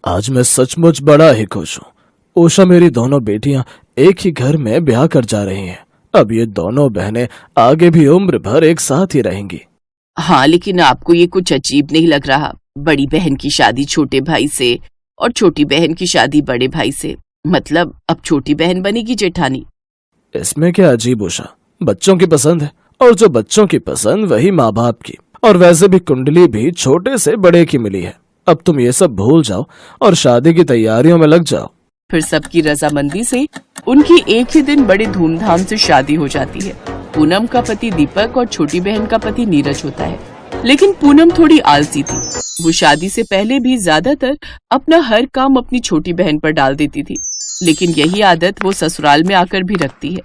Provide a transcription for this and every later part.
आज मैं सचमुच बड़ा ही खुश हूँ। उषा मेरी दोनों बेटियां एक ही घर में ब्याह कर जा रही हैं। अब ये दोनों बहनें आगे भी उम्र भर एक साथ ही रहेंगी। हाँ, लेकिन आपको ये कुछ अजीब नहीं लग रहा? बड़ी बहन की शादी छोटे भाई से और छोटी बहन की शादी बड़े भाई से, मतलब अब छोटी बहन बनेगी जेठानी। इसमें क्या अजीब उषा, बच्चों की पसंद है, और जो बच्चों की पसंद वही माँ बाप की। और वैसे भी कुंडली भी छोटे से बड़े की मिली है। अब तुम ये सब भूल जाओ और शादी की तैयारियों में लग जाओ। फिर सबकी रजामंदी से उनकी एक ही दिन बड़े धूमधाम से शादी हो जाती है। पूनम का पति दीपक और छोटी बहन का पति नीरज होता है, लेकिन पूनम थोड़ी आलसी थी। वो शादी से पहले भी ज्यादातर अपना हर काम अपनी छोटी बहन पर डाल देती थी, लेकिन यही आदत वो ससुराल में आकर भी रखती है।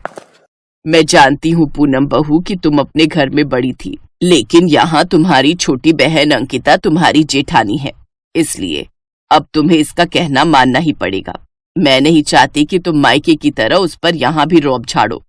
मैं जानती हूँ पूनम बहू कि तुम अपने घर में बड़ी थी, लेकिन यहाँ तुम्हारी छोटी बहन अंकिता तुम्हारी जेठानी है, इसलिए अब तुम्हें इसका कहना मानना ही पड़ेगा। मैं नहीं चाहती कि तुम मायके की तरह उस पर यहाँ भी रौब झाड़ो।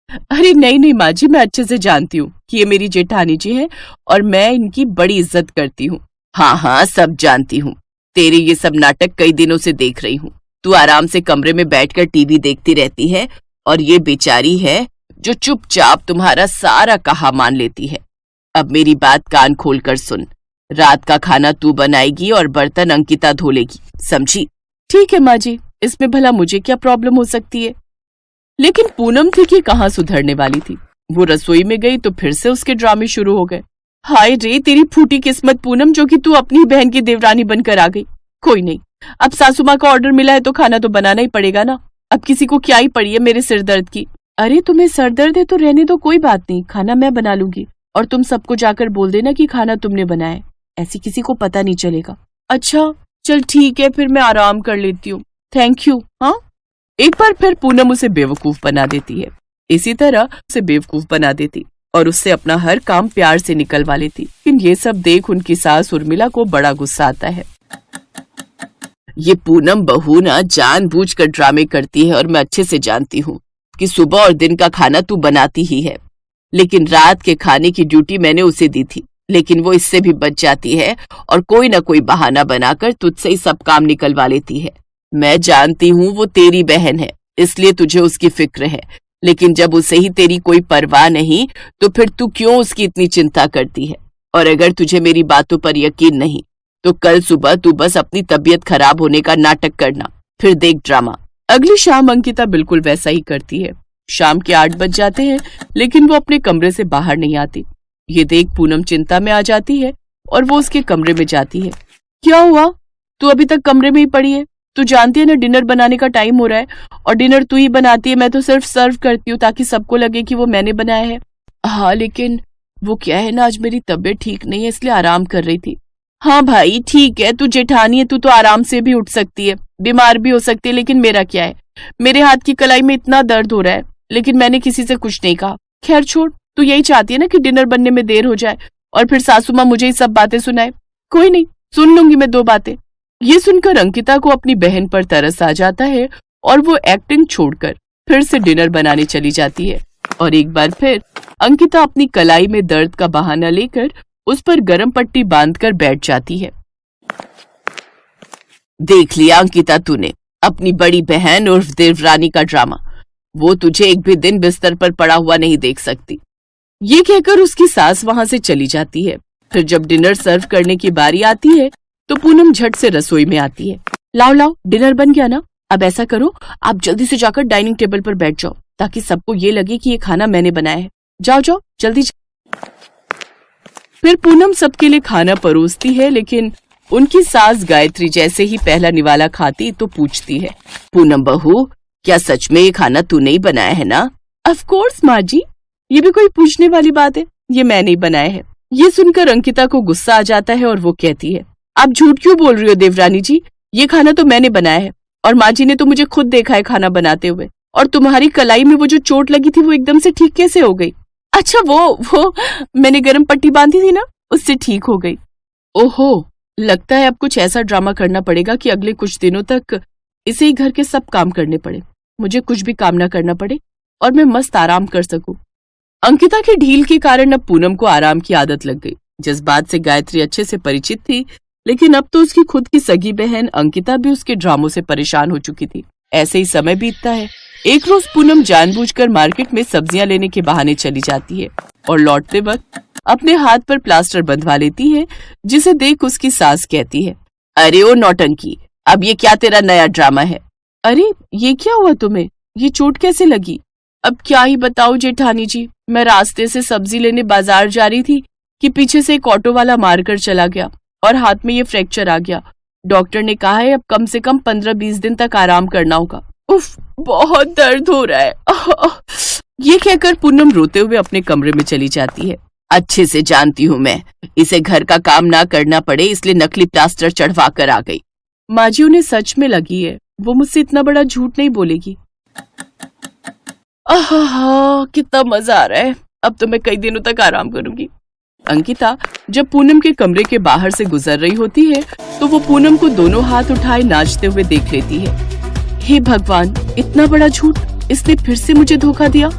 अरे नहीं नहीं माँ जी, मैं अच्छे से जानती हूँ कि ये मेरी जेठानी जी है और मैं इनकी बड़ी इज्जत करती हूँ। हाँ हाँ, सब जानती हूँ। तेरे ये सब नाटक कई दिनों से देख रही हूँ। तू आराम से कमरे में बैठकर टीवी देखती रहती है और ये बेचारी है जो चुपचाप तुम्हारा सारा कहा मान लेती है। अब मेरी बात कान खोल कर सुन। रात का खाना तू बनाएगी और बर्तन अंकिता धो लेगी, समझी? ठीक है माँ जी, इसमें भला मुझे क्या प्रॉब्लम हो सकती है? लेकिन पूनम थी कि कहाँ सुधरने वाली थी। वो रसोई में गई तो फिर से उसके ड्रामे शुरू हो गए। हाय रे तेरी फूटी किस्मत पूनम, जो कि तू अपनी बहन की देवरानी बनकर आ गई। कोई नहीं, अब सासू माँ का ऑर्डर मिला है तो खाना तो बनाना ही पड़ेगा ना। अब किसी को क्या ही पड़ी है मेरे सिर दर्द की। अरे तुम्हें सर दर्द है तो रहने दो, कोई बात नहीं, खाना मैं बना लूंगी और तुम सबको जाकर बोल देना कि खाना तुमने बनाया है। ऐसी किसी को पता नहीं चलेगा। अच्छा चल ठीक है, फिर मैं आराम कर लेती हूँ, थैंक यू। हाँ, एक बार फिर पूनम उसे बेवकूफ बना देती है। इसी तरह उसे बेवकूफ बना देती और उससे अपना हर काम प्यार से निकलवा लेती। लेकिन ये सब देख उनकी सास उर्मिला को बड़ा गुस्सा आता है। ये पूनम बहू ना जानबूझकर ड्रामे करती है और मैं अच्छे से जानती हूँ कि सुबह और दिन का खाना तू बनाती ही है, लेकिन रात के खाने की ड्यूटी मैंने उसे दी थी, लेकिन वो इससे भी बच जाती है और कोई ना कोई बहाना बनाकर तुझसे ही सब काम निकलवा लेती है। मैं जानती हूँ वो तेरी बहन है, इसलिए तुझे उसकी फिक्र है, लेकिन जब उसे ही तेरी कोई परवाह नहीं तो फिर तू क्यों उसकी इतनी चिंता करती है? और अगर तुझे मेरी बातों पर यकीन नहीं तो कल सुबह तू बस अपनी तबीयत खराब होने का नाटक करना, फिर देख ड्रामा। अगली शाम अंकिता बिल्कुल वैसा ही करती है। शाम के 8 बज जाते हैं, लेकिन वो अपने कमरे से बाहर नहीं आती। ये देख पूनम चिंता में आ जाती है और वो उसके कमरे में जाती है। क्या हुआ, तू अभी तक कमरे में ही पड़ी है? तू जानती है ना डिनर बनाने का टाइम हो रहा है और डिनर तू ही बनाती है, मैं तो सिर्फ सर्व करती हूँ ताकि सबको लगे कि वो मैंने बनाया है। हाँ लेकिन वो क्या है ना, आज मेरी तबीयत ठीक नहीं है इसलिए आराम कर रही थी। हाँ भाई ठीक है, तू जेठानी है, तू तो आराम से भी उठ सकती है, बीमार भी हो सकती है, लेकिन मेरा क्या है? मेरे हाथ की कलाई में इतना दर्द हो रहा है, लेकिन मैंने किसी से कुछ नहीं कहा। खैर छोड़, तू यही चाहती है ना कि डिनर बनने में देर हो जाए और फिर सासू माँ मुझे ही सब बातें सुनाए। कोई नहीं, सुन लूंगी मैं 2 बातें। ये सुनकर अंकिता को अपनी बहन पर तरस आ जाता है और वो एक्टिंग छोड़कर फिर से डिनर बनाने चली जाती है। और एक बार फिर अंकिता अपनी कलाई में दर्द का बहाना लेकर उस पर गरम पट्टी बांधकर बैठ जाती है। देख लिया अंकिता तूने अपनी बड़ी बहन उर्फ देवरानी का ड्रामा। वो तुझे एक भी दिन बिस्तर पर पड़ा हुआ नहीं देख सकती। ये कहकर उसकी सास वहां से चली जाती है। फिर जब डिनर सर्व करने की बारी आती है तो पूनम झट से रसोई में आती है। लाओ लाओ, डिनर बन गया ना? अब ऐसा करो, आप जल्दी से जाकर डाइनिंग टेबल पर बैठ जाओ ताकि सबको ये लगे कि ये खाना मैंने बनाया है। जाओ जाओ जल्दी फिर पूनम सबके लिए खाना परोसती है, लेकिन उनकी सास गायत्री जैसे ही पहला निवाला खाती तो पूछती है, पूनम बहू क्या सच में ये खाना तूने ही बनाया है ना? ऑफ कोर्स माँ जी, ये भी कोई पूछने वाली बात है, ये मैंने ही बनाया है। ये सुनकर अंकिता को गुस्सा आ जाता है और वो कहती है, आप झूठ क्यों बोल रही हो देवरानी जी? ये खाना तो मैंने बनाया है और माँ जी ने तो मुझे खुद देखा है खाना बनाते हुए। और तुम्हारी कलाई में वो जो चोट लगी थी वो एकदम से ठीक कैसे हो गई? अच्छा वो मैंने गरम पट्टी बांधी थी ना, उससे ठीक हो गई। ओहो, लगता है अब कुछ ऐसा ड्रामा करना पड़ेगा कि अगले कुछ दिनों तक इसे ही घर के सब काम करने पड़े, मुझे कुछ भी काम ना करना पड़े और मैं मस्त आराम कर सकूं। अंकिता की ढील के कारण अब पूनम को आराम की आदत लग गई। जिस बात से गायत्री अच्छे से परिचित थी, लेकिन अब तो उसकी खुद की सगी बहन अंकिता भी उसके ड्रामों से परेशान हो चुकी थी। ऐसे ही समय बीतता है। एक रोज पूनम जानबूझकर मार्केट में सब्जियां लेने के बहाने चली जाती है और लौटते वक्त अपने हाथ पर प्लास्टर बंधवा लेती है, जिसे देख उसकी सास कहती है, अरे ओ नौटंकी, अब ये क्या तेरा नया ड्रामा है? अरे ये क्या हुआ तुम्हें? ये चोट कैसे लगी? अब क्या ही बताऊं जेठानी जी, मैं रास्ते से सब्जी लेने बाजार जा रही थी कि पीछे से एक ऑटो वाला मारकर चला गया और हाथ में ये फ्रैक्चर आ गया। डॉक्टर ने कहा है अब कम से कम 15-20 दिन तक आराम करना होगा। उफ, बहुत दर्द हो रहा है। ये कहकर पूनम रोते हुए अपने कमरे में चली जाती है। अच्छे से जानती हूँ मैं, इसे घर का काम ना करना पड़े इसलिए नकली प्लास्टर चढ़वा कर आ गई। माँ जी उन्हें सच में लगी है, वो मुझसे इतना बड़ा झूठ नहीं बोलेगी। आहा, कितना मजा आ रहा है, अब तो मैं कई दिनों तक आराम करूंगी। अंकिता जब पूनम के कमरे के बाहर से गुजर रही होती है तो वो पूनम को दोनों हाथ उठाए नाचते हुए देख लेती है। हे भगवान, इतना बड़ा झूठ, इसने फिर से मुझे धोखा दिया।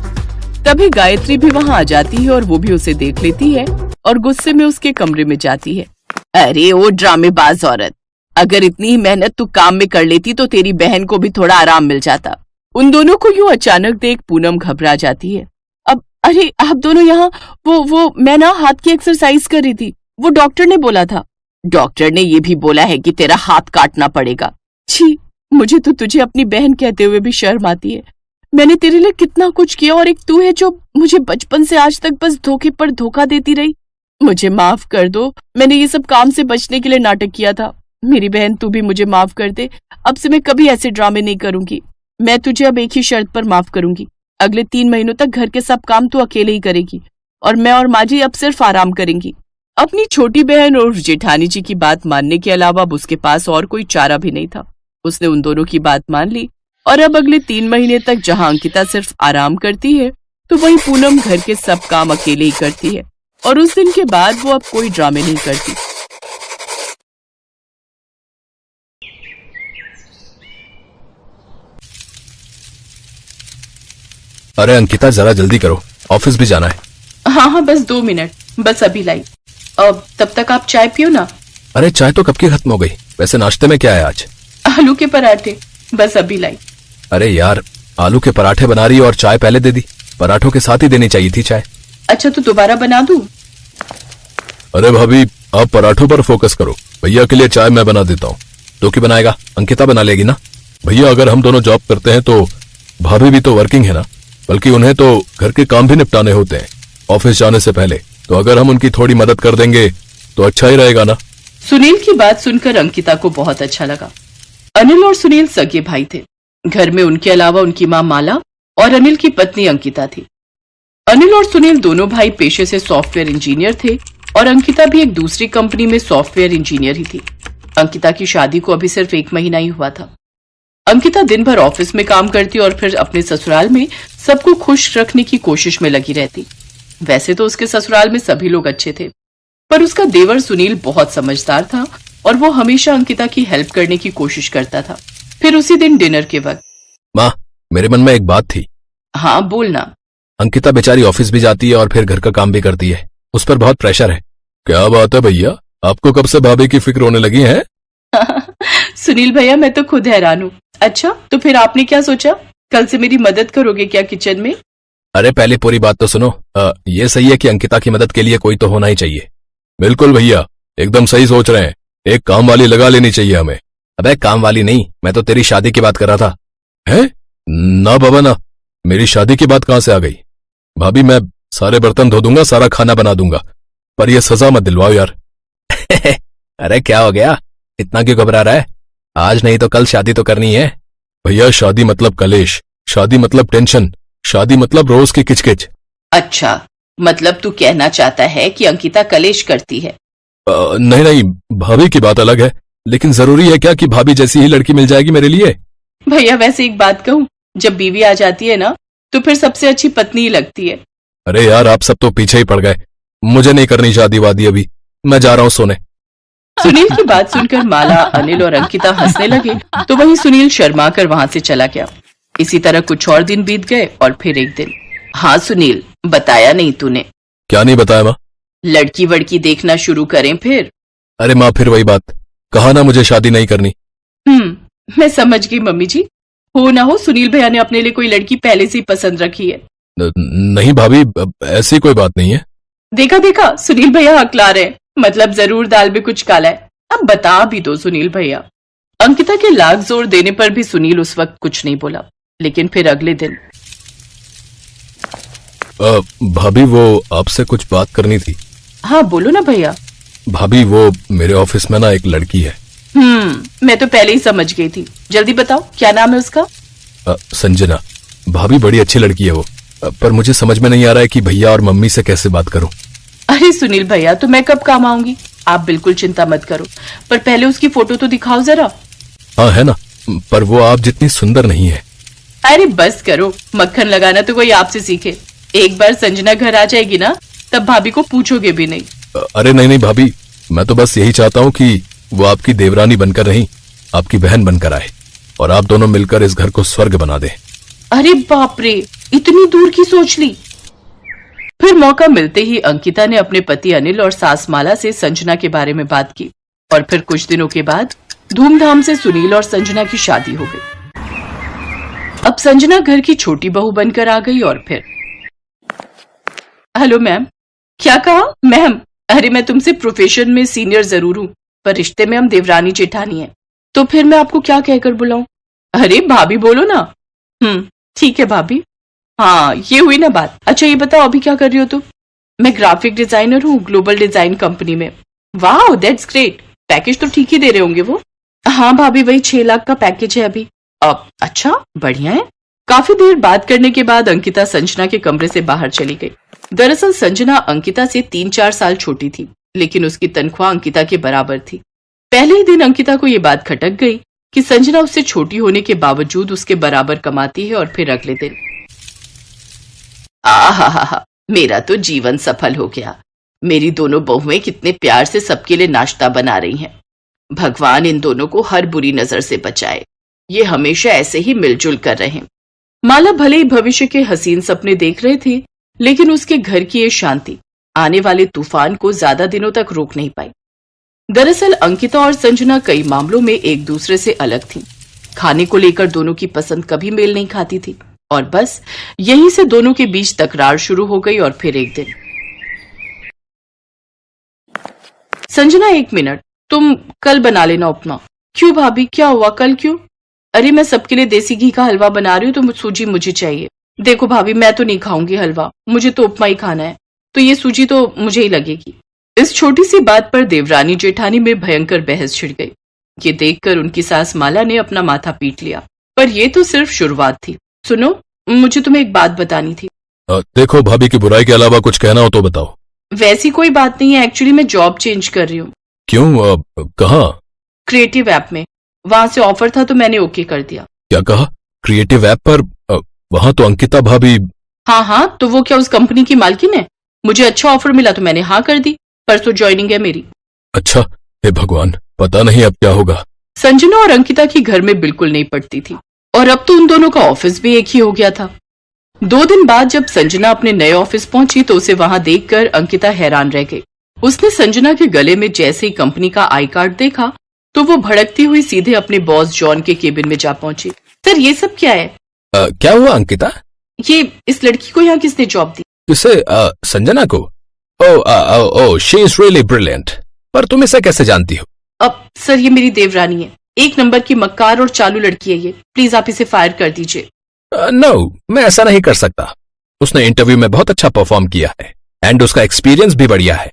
तभी गायत्री भी वहाँ आ जाती है और वो भी उसे देख लेती है और गुस्से में उसके कमरे में जाती है। अरे ओ ड्रामेबाज औरत, अगर इतनी ही मेहनत तू काम में कर लेती तो तेरी बहन को भी थोड़ा आराम मिल जाता। उन दोनों को यूं अचानक देख पूनम घबरा जाती है। अब अरे आप दोनों यहाँ, वो मैं ना हाथ की एक्सरसाइज कर रही थी, वो डॉक्टर ने बोला था। डॉक्टर ने ये भी बोला है कि तेरा हाथ काटना पड़ेगा। छी, मुझे तो तुझे अपनी बहन कहते हुए भी शर्म आती है। मैंने तेरे लिए कितना कुछ किया और एक तू है जो मुझे बचपन से आज तक बस धोखे पर धोखा देती रही। मुझे माफ कर दो, मैंने ये सब काम से बचने के लिए नाटक किया था। मेरी बहन तू भी मुझे माफ कर दे, अब से मैं कभी ऐसे ड्रामे नहीं करूंगी। मैं तुझे अब एक ही शर्त पर माफ करूंगी, अगले 3 महीनों तक घर के सब काम तू अकेले ही करेगी और मैं और माँ जी अब सिर्फ आराम करेंगी। अपनी छोटी बहन और जेठानी जी की बात मानने के अलावा अब उसके पास और कोई चारा भी नहीं था। उसने उन दोनों की बात मान ली और अब अगले 3 महीने तक जहाँ अंकिता सिर्फ आराम करती है तो वहीं पूनम घर के सब काम अकेले ही करती है और उस दिन के बाद वो अब कोई ड्रामे नहीं करती। अरे अंकिता, जरा जल्दी करो, ऑफिस भी जाना है। हाँ, बस 2 मिनट, बस अभी लाई। अब तब तक आप चाय पियो ना। अरे चाय तो कब की खत्म हो गई। वैसे नाश्ते में क्या है आज? आलू के पराठे, बस अभी लाई। अरे यार, आलू के पराठे बना रही और चाय पहले दे दी। पराठों के साथ ही देनी चाहिए थी चाय। अच्छा तो दोबारा बना दूं? अरे भाभी, आप पराठों पर फोकस करो, भैया के लिए चाय मैं बना देता हूँ। तो क्या बनाएगा? अंकिता बना लेगी ना। भैया अगर हम दोनों जॉब करते हैं तो भाभी भी तो वर्किंग है ना, बल्कि उन्हें तो घर के काम भी निपटाने होते हैं ऑफिस जाने से पहले। तो अगर हम उनकी थोड़ी मदद कर देंगे तो अच्छा ही रहेगा ना। सुनील की बात सुनकर अंकिता को बहुत अच्छा लगा। अनिल और सुनील सगे भाई थे। घर में उनके अलावा उनकी माँ माला और अनिल की पत्नी अंकिता थी। अनिल और सुनील दोनों भाई पेशे से सॉफ्टवेयर इंजीनियर थे और अंकिता भी एक दूसरी कंपनी में सॉफ्टवेयर इंजीनियर ही थी। अंकिता की शादी को अभी सिर्फ 1 महीना ही हुआ था। अंकिता दिन भर ऑफिस में काम करती और फिर अपने ससुराल में सबको खुश रखने की कोशिश में लगी रहती। वैसे तो उसके ससुराल में सभी लोग अच्छे थे, पर उसका देवर सुनील बहुत समझदार था और वो हमेशा अंकिता की हेल्प करने की कोशिश करता था। फिर उसी दिन डिनर के वक्त, माँ, मेरे मन में एक बात थी। हाँ बोलना। अंकिता बेचारी ऑफिस भी जाती है और फिर घर का काम भी करती है, उस पर बहुत प्रेशर है। क्या बात है भैया, आपको कब से भाभी की फिक्र होने लगी है? सुनील भैया, मैं तो खुद हैरान हूँ। अच्छा तो फिर आपने क्या सोचा, कल से मेरी मदद करोगे क्या किचन में? अरे पहले पूरी बात तो सुनो। ये सही है कि अंकिता की मदद के लिए कोई तो होना ही चाहिए। बिल्कुल भैया, एकदम सही सोच रहे हैं, एक काम वाली लगा लेनी चाहिए हमें। अबे काम वाली नहीं, मैं तो तेरी शादी की बात कर रहा था। है ना बाबा ना, मेरी शादी की बात कहां से आ गई? भाभी मैं सारे बर्तन धो दूंगा, सारा खाना बना दूंगा, पर यह सजा मत दिलवाओ यार। अरे क्या हो गया, इतना क्यों घबरा रहा है? आज नहीं तो कल शादी तो करनी है। भैया शादी मतलब कलेश, शादी मतलब टेंशन, शादी मतलब रोज की किचकिच। अच्छा, मतलब तू कहना चाहता है कि अंकिता कलेश करती है? नहीं नहीं, भाभी की बात अलग है, लेकिन जरूरी है क्या कि भाभी जैसी ही लड़की मिल जाएगी मेरे लिए? भैया वैसे एक बात कहूँ, जब बीवी आ जाती है ना तो फिर सबसे अच्छी पत्नी ही लगती है। अरे यार, आप सब तो पीछे ही पड़ गए। मुझे नहीं करनी शादी वादी अभी, मैं जा रहा हूँ सोने। सुनील की बात सुनकर माला, अनिल और अंकिता हंसने लगे तो वहीं सुनील शर्मा कर वहां से चला गया। इसी तरह कुछ और दिन बीत गए और फिर एक दिन। हाँ सुनील, बताया नहीं तूने? क्या नहीं बताया माँ? लड़की वड़की देखना शुरू करें फिर? अरे माँ, फिर वही बात, कहा ना मुझे शादी नहीं करनी। मैं समझ गई मम्मी जी। हो ना हो सुनील भैया ने अपने लिए कोई लड़की पहले से ही पसंद रखी है। नहीं भाभी, ऐसी कोई बात नहीं है। देखा देखा, सुनील भैया हकला रहे, मतलब जरूर दाल में कुछ काला है। अब बता भी दो सुनील भैया। अंकिता के लाख जोर देने पर भी सुनील उस वक्त कुछ नहीं बोला। लेकिन फिर अगले दिन, भाभी वो आपसे कुछ बात करनी थी। हाँ बोलो ना भैया। भाभी वो मेरे ऑफिस में ना एक लड़की है। मैं तो पहले ही समझ गई थी। जल्दी बताओ क्या नाम है उसका? संजना। भाभी बड़ी अच्छी लड़की है वो, पर मुझे समझ में नहीं आ रहा है कि भैया और मम्मी से कैसे बात करूं। अरे सुनील भैया, तो मैं कब काम आऊंगी? आप बिल्कुल चिंता मत करो, पर पहले उसकी फोटो तो दिखाओ जरा। हाँ है ना, पर वो आप जितनी सुंदर नहीं है। अरे बस करो, मक्खन लगाना तो कोई आपसे सीखे। एक बार संजना घर आ जाएगी ना, तब भाभी को पूछोगे भी नहीं। अरे नहीं नहीं भाभी, मैं तो बस यही चाहता हूँ कि वो आपकी देवरानी बनकर नहीं, आपकी बहन बनकर आए और आप दोनों मिलकर इस घर को स्वर्ग बना दें। अरे बाप रे, इतनी दूर की सोच ली। फिर मौका मिलते ही अंकिता ने अपने पति अनिल और सास माला से संजना के बारे में बात की और फिर कुछ दिनों के बाद धूमधाम से सुनील और संजना की शादी हो गई। अब संजना घर की छोटी बहू बनकर आ गई और फिर, हेलो मैम। क्या कहा मैम? अरे मैं तुमसे प्रोफेशन में सीनियर जरूर हूँ, पर रिश्ते में हम देवरानी जेठानी हैं। तो फिर मैं आपको क्या कहकर बुलाऊं? अरे भाभी बोलो ना। ठीक है भाभी। हाँ ये हुई ना बात। अच्छा ये बताओ अभी क्या कर रही हो तुम? मैं ग्राफिक डिजाइनर हूँ ग्लोबल डिजाइन कंपनी में। वाह दैट्स ग्रेट। पैकेज तो ठीक ही दे रहे होंगे वो? हाँ भाभी, वही 6 लाख का पैकेज है अभी। अब अच्छा, बढ़िया है। काफी देर बात करने के बाद अंकिता संजना के कमरे से बाहर चली गई। दरअसल संजना अंकिता से 3-4 साल छोटी थी, लेकिन उसकी तनख्वाह अंकिता के बराबर थी। पहले ही दिन अंकिता को ये बात खटक गई कि संजना उससे छोटी होने के बावजूद उसके बराबर कमाती है। और फिर अगले दिन, आहा, मेरा तो जीवन सफल हो गया। मेरी दोनों बहुएं कितने प्यार से सबके लिए नाश्ता बना रही हैं। भगवान इन दोनों को हर बुरी नजर से बचाए। ये हमेशा ऐसे ही मिलजुल कर रहें। माला भले ही भविष्य के हसीन सपने देख रहे थे, लेकिन उसके घर की ये शांति आने वाले तूफान को ज्यादा दिनों तक रोक नहीं पाई। दरअसल अंकिता और संजना कई मामलों में एक दूसरे से अलग थीं। खाने को लेकर दोनों की पसंद कभी मेल नहीं खाती थी और बस यहीं से दोनों के बीच तकरार शुरू हो गई। और फिर एक दिन, संजना 1 मिनट, तुम कल बना लेना उपमा। क्यों भाभी, क्या हुआ? कल क्यों? अरे मैं सबके लिए देसी घी का हलवा बना रही हूँ, तो सूजी मुझे चाहिए। देखो भाभी, मैं तो नहीं खाऊंगी हलवा, मुझे तो उपमा ही खाना है, तो ये सूजी तो मुझे ही लगेगी। इस छोटी सी बात पर देवरानी जेठानी में भयंकर बहस छिड़ गई। ये देखकर उनकी सास माला ने अपना माथा पीट लिया। पर ये तो सिर्फ शुरुआत थी। सुनो, मुझे तुम्हें एक बात बतानी थी। देखो भाभी की बुराई के अलावा कुछ कहना हो तो बताओ। वैसी कोई बात नहीं है, एक्चुअली मैं जॉब चेंज कर रही हूँ। क्यों? कहाँ? क्रिएटिव ऐप में। वहां से ऑफर था तो मैंने ओके कर दिया। क्या कहा? क्रिएटिव ऐप पर? वहां तो अंकिता भाभी। हाँ, तो वो क्या उस कंपनी की मालकिन है? मुझे अच्छा ऑफर मिला तो मैंने हाँ कर दी। परसों ज्वाइनिंग है मेरी। अच्छा, हे भगवान, पता नहीं अब क्या होगा। संजना और अंकिता की घर में बिल्कुल नहीं पड़ती थी और अब तो उन दोनों का ऑफिस भी एक ही हो गया था। 2 दिन बाद जब संजना अपने नए ऑफिस पहुंची तो उसे वहां देखकर अंकिता हैरान रह गई। उसने संजना के गले में जैसे ही कंपनी का आई कार्ड देखा तो वो भड़कती हुई सीधे अपने बॉस जॉन के केबिन में जा पहुंची। सर ये सब क्या है? क्या हुआ अंकिता? ये इस लड़की को यहाँ किसने जॉब दी? किसे? संजना को? ओह, शी इज रियली ब्रिलियंट। पर तुम इसे कैसे जानती हो? अब सर ये मेरी देवरानी है, 1 नंबर की मक्कार और चालू लड़की है ये। प्लीज आप इसे फायर कर दीजिए। नो, मैं ऐसा नहीं कर सकता। उसने इंटरव्यू में बहुत अच्छा परफॉर्म किया है एंड उसका एक्सपीरियंस भी बढ़िया है।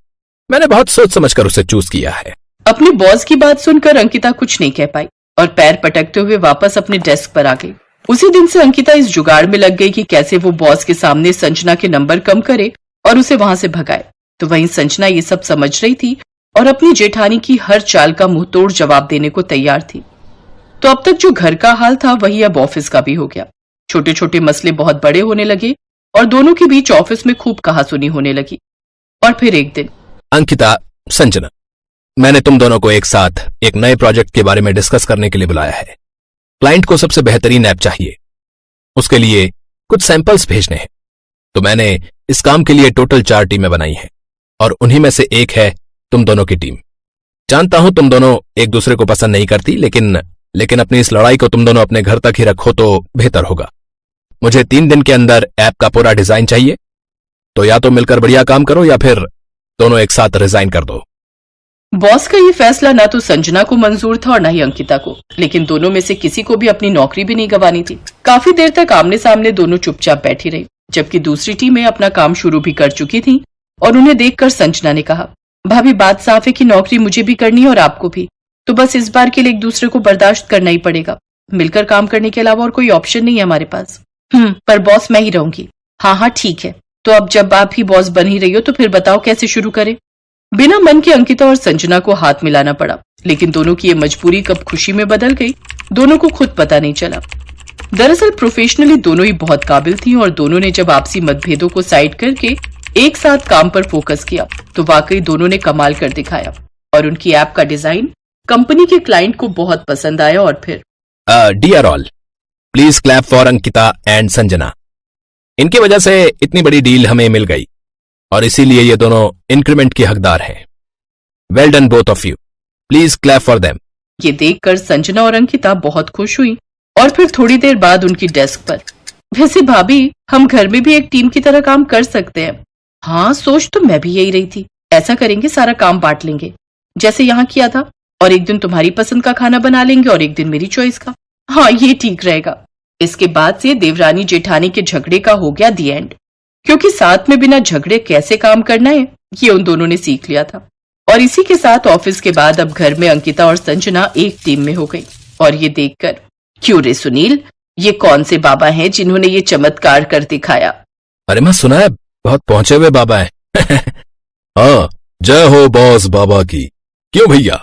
मैंने बहुत सोच समझकर उसे चूज किया है। अपने बॉस की बात सुनकर अंकिता कुछ नहीं कह पाई और पैर पटकते हुए वापस अपने डेस्क पर आ गई। उसी दिन से अंकिता इस जुगाड़ में लग गई कि कैसे वो बॉस के सामने संजना के नंबर कम करे और उसे वहां से भगाए। तो वहीं संजना ये सब समझ रही थी और अपनी जेठानी की हर चाल का मुंहतोड़ जवाब देने को तैयार थी। तो अब तक जो घर का हाल था वही अब ऑफिस का भी हो गया। छोटे छोटे मसले बहुत बड़े होने लगे और दोनों के बीच ऑफिस में खूब कहासुनी होने लगी। और फिर एक दिन, अंकिता, संजना, मैंने तुम दोनों को एक साथ एक नए प्रोजेक्ट के बारे में डिस्कस करने के लिए बुलाया है। क्लाइंट को सबसे बेहतरीन ऐप चाहिए, उसके लिए कुछ सैंपल्स भेजने हैं। तो मैंने इस काम के लिए टोटल 4 टीमें बनाई हैं और उन्हीं में से एक है तुम दोनों की टीम। जानता हूं तुम दोनों एक दूसरे को पसंद नहीं करती, लेकिन अपनी इस लड़ाई को तुम दोनों अपने घर तक ही रखो तो बेहतर होगा। मुझे 3 दिन के अंदर ऐप का पूरा डिजाइन चाहिए, तो या तो मिलकर बढ़िया काम करो या फिर दोनों एक साथ रिजाइन कर दो। बॉस का ये फैसला ना तो संजना को मंजूर था और ना ही अंकिता को, लेकिन दोनों में से किसी को भी अपनी नौकरी भी नहीं गंवानी थी। काफी देर तक आमने सामने दोनों चुपचाप बैठी रही, जबकि दूसरी टीमें अपना काम शुरू भी कर चुकी थी। और उन्हें देखकर संजना ने कहा, भाभी बात साफ है कि नौकरी मुझे भी करनी है और आपको भी, तो बस इस बार के लिए एक दूसरे को बर्दाश्त करना ही पड़ेगा। मिलकर काम करने के अलावा और कोई ऑप्शन नहीं है हमारे पास। पर बॉस मैं ही रहूंगी। हाँ ठीक है, तो अब जब आप ही बॉस बन ही रही हो तो फिर बताओ कैसे शुरू करें। बिना मन के अंकिता और संजना को हाथ मिलाना पड़ा, लेकिन दोनों की ये मजबूरी कब खुशी में बदल गई दोनों को खुद पता नहीं चला। दरअसल प्रोफेशनली दोनों ही बहुत काबिल थी और दोनों ने जब आपसी मतभेदों को साइड करके एक साथ काम पर फोकस किया तो वाकई दोनों ने कमाल कर दिखाया और उनकी ऐप का डिजाइन कंपनी के क्लाइंट को बहुत पसंद आया। और फिर dear all, please clap for Ankita and Sanjana. इनकी वजह से इतनी बड़ी डील हमें मिल गई और इसीलिए ये दोनों इंक्रीमेंट की हकदार हैं। Well done both of you, please clap for them. ये देखकर संजना और अंकिता बहुत खुश हुई और फिर थोड़ी देर बाद उनकी डेस्क पर, वैसे भाभी हम घर में भी एक टीम की तरह काम कर सकते हैं। हाँ सोच तो मैं भी यही रही थी, ऐसा करेंगे सारा काम बांट लेंगे जैसे यहाँ किया था, और एक दिन तुम्हारी पसंद का खाना बना लेंगे और एक दिन मेरी चॉइस का। हाँ ये ठीक रहेगा। इसके बाद से देवरानी जेठानी के झगड़े का हो गया दी एंड, क्योंकि साथ में बिना झगड़े कैसे काम करना है ये उन दोनों ने सीख लिया था। और इसी के साथ ऑफिस के बाद अब घर में अंकिता और संजना एक टीम में हो गई। और ये देखकर, क्यों रे सुनील, ये कौन से बाबा हैं जिन्होंने ये चमत्कार कर दिखाया? अरे मैं सुना है बहुत पहुंचे हुए बाबा है। हाँ, जय हो बॉस बाबा की। क्यों भैया?